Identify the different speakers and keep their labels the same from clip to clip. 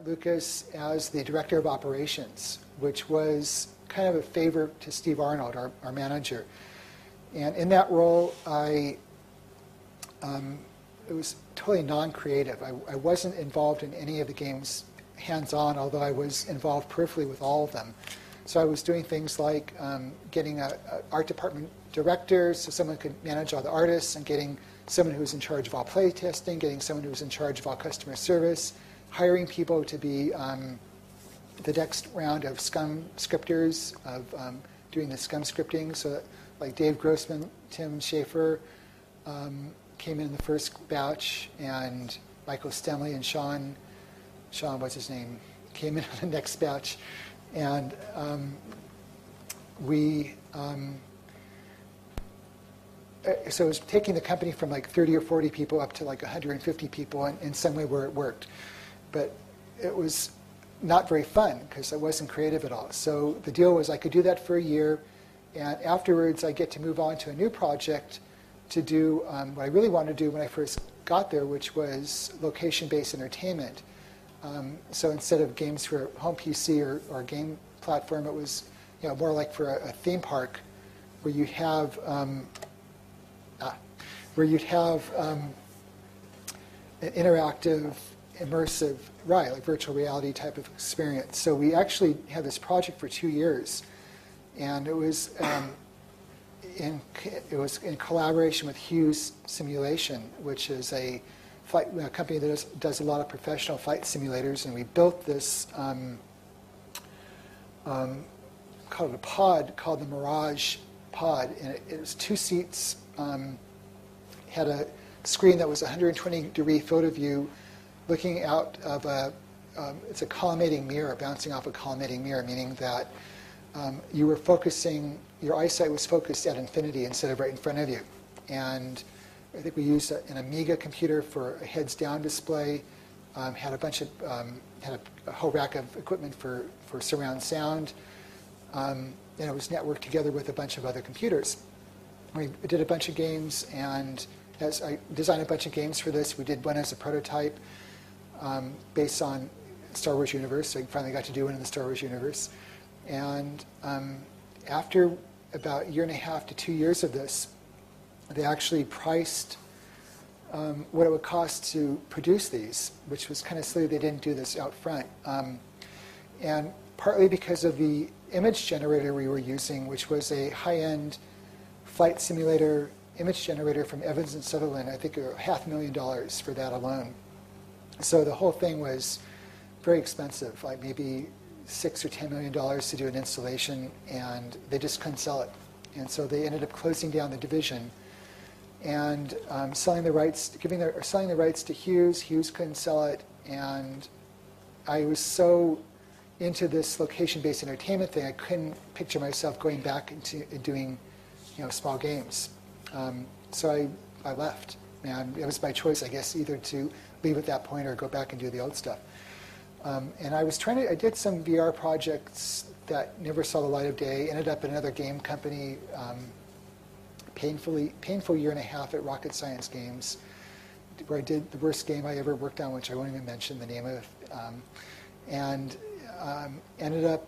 Speaker 1: Lucas as the director of operations, which was kind of a favor to Steve Arnold, our manager. And in that role, it was totally non-creative. I wasn't involved in any of the games hands-on, although I was involved peripherally with all of them. So I was doing things like getting an art department director so someone could manage all the artists, and getting someone who was in charge of all play testing, getting someone who was in charge of all customer service, hiring people to be the next round of Scum scripters, of doing the Scum scripting. So that, like Dave Grossman, Tim Schafer came in the first batch, and Michael Stemley and Sean, what's his name, came in on the next batch. And so it was taking the company from like 30 or 40 people up to like 150 people in some way where it worked. But it was not very fun because I wasn't creative at all. So the deal was I could do that for a year, and afterwards I get to move on to a new project to do what I really wanted to do when I first got there, which was location-based entertainment. So instead of games for home PC or game platform, it was more like for a theme park where you'd have an interactive, immersive ride, like virtual reality type of experience. So we actually had this project for 2 years, and it was in collaboration with Hughes Simulation, which is a company that does a lot of professional flight simulators, and we built this called a pod called the Mirage Pod, and it was 2 seats, had a screen that was 120-degree field of view, looking out of it's a collimating mirror, bouncing off a collimating mirror, meaning that you were focusing, your eyesight was focused at infinity instead of right in front of you. And I think we used an Amiga computer for a heads-down display, had a bunch of, had a whole rack of equipment for surround sound, and it was networked together with a bunch of other computers. We did a bunch of games, and as I designed a bunch of games for this, we did one as a prototype based on Star Wars universe, so I finally got to do one in the Star Wars universe. And after about 1.5 to 2 years of this, they actually priced what it would cost to produce these, which was kind of silly they didn't do this out front. And partly because of the image generator we were using, which was a high-end flight simulator image generator from Evans and Sutherland. I think $500,000 for that alone. So the whole thing was very expensive, like maybe $6 or $10 million to do an installation, and they just couldn't sell it. And so they ended up closing down the division and selling the rights to Hughes. Hughes couldn't sell it, and I was so into this location-based entertainment thing, I couldn't picture myself going back into doing small games. So I left, and it was my choice, I guess, either to leave at that point or go back and do the old stuff. And I did some VR projects that never saw the light of day, ended up at another game company, painful 1.5 years at Rocket Science Games, where I did the worst game I ever worked on, which I won't even mention the name of, and ended up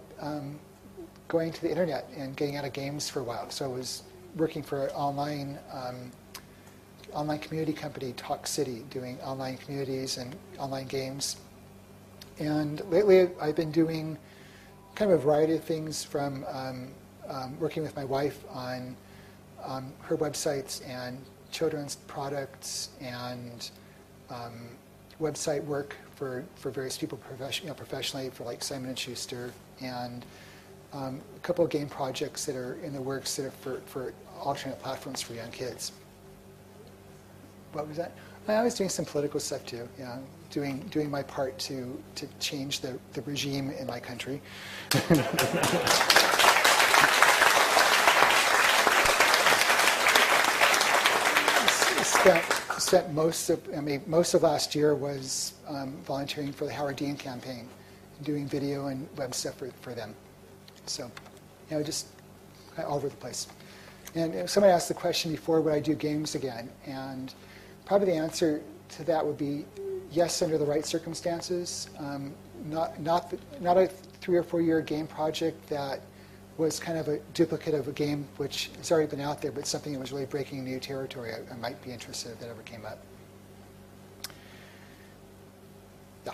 Speaker 1: going to the internet and getting out of games for a while. So I was working for an online community company, Talk City, doing online communities and online games. And lately I've been doing kind of a variety of things, from working with my wife on her websites and children's products, and website work for various people professionally, for like Simon & Schuster, and a couple of game projects that are in the works that are for alternate platforms for young kids. What was that? I was doing some political stuff too. Yeah, doing my part to change the regime in my country. Spent most of last year was volunteering for the Howard Dean campaign, doing video and web stuff for them. So, just kind of all over the place. And somebody asked the question before, would I do games again? And probably the answer to that would be yes, under the right circumstances. Not a 3 or 4 year game project that was kind of a duplicate of a game which has already been out there, but something that was really breaking new territory. I might be interested if that ever came up. Yeah.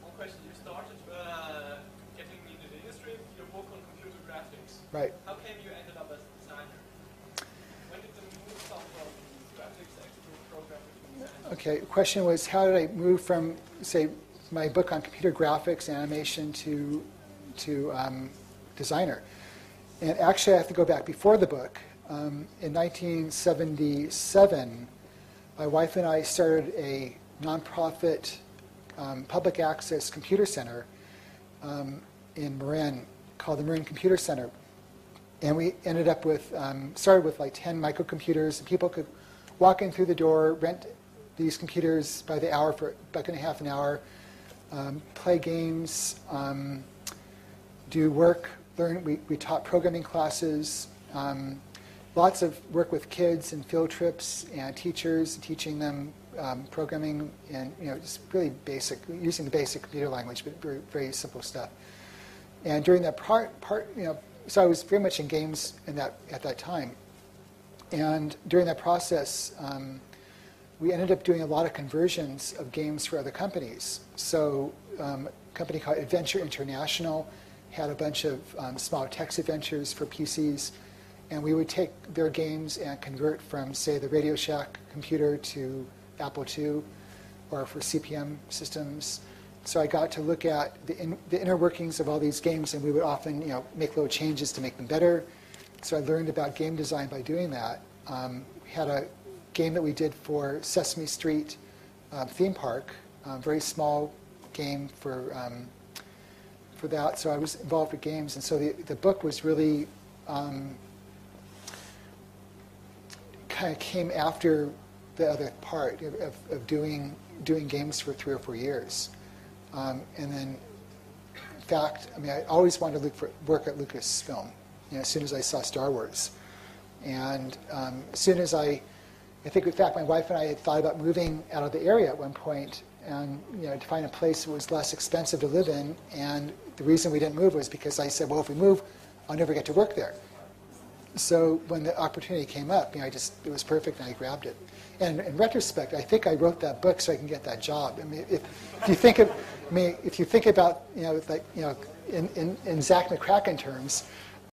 Speaker 2: One question. You started getting into the industry with your book on computer graphics.
Speaker 1: Right.
Speaker 2: How came you ended up as a designer? When did the move come from graphics to programming?
Speaker 1: Okay, the question was, how did I move from, say, my book on computer graphics, animation, to designer? And actually, I have to go back before the book. In 1977, my wife and I started a nonprofit public access computer center in Marin called the Marin Computer Center. And we ended up with, started with like 10 microcomputers, and people could walk in through the door, rent these computers by the hour for $1.50 an hour, play games, do work, learn. We taught programming classes, lots of work with kids and field trips and teachers, teaching them programming and just really basic, using the basic computer language, but very, very simple stuff. And during that so I was very much in games at that time. And during that process, we ended up doing a lot of conversions of games for other companies. So a company called Adventure International had a bunch of small text adventures for PCs, and we would take their games and convert from, say, the Radio Shack computer to Apple II, or for CPM systems. So I got to look at the inner workings of all these games, and we would often make little changes to make them better. So I learned about game design by doing that. We had a game that we did for Sesame Street theme park, very small game for that. So I was involved with games, and so the book was really kind of came after the other part of doing games for 3 or 4 years. And then, in fact, I always wanted to work at Lucasfilm, as soon as I saw Star Wars. And as soon as I think, in fact, my wife and I had thought about moving out of the area at one point, and to find a place that was less expensive to live in. And the reason we didn't move was because I said, well, if we move, I'll never get to work there. So when the opportunity came up, it was perfect, and I grabbed it. And in retrospect, I think I wrote that book so I can get that job. If you think about, in Zach McCracken terms,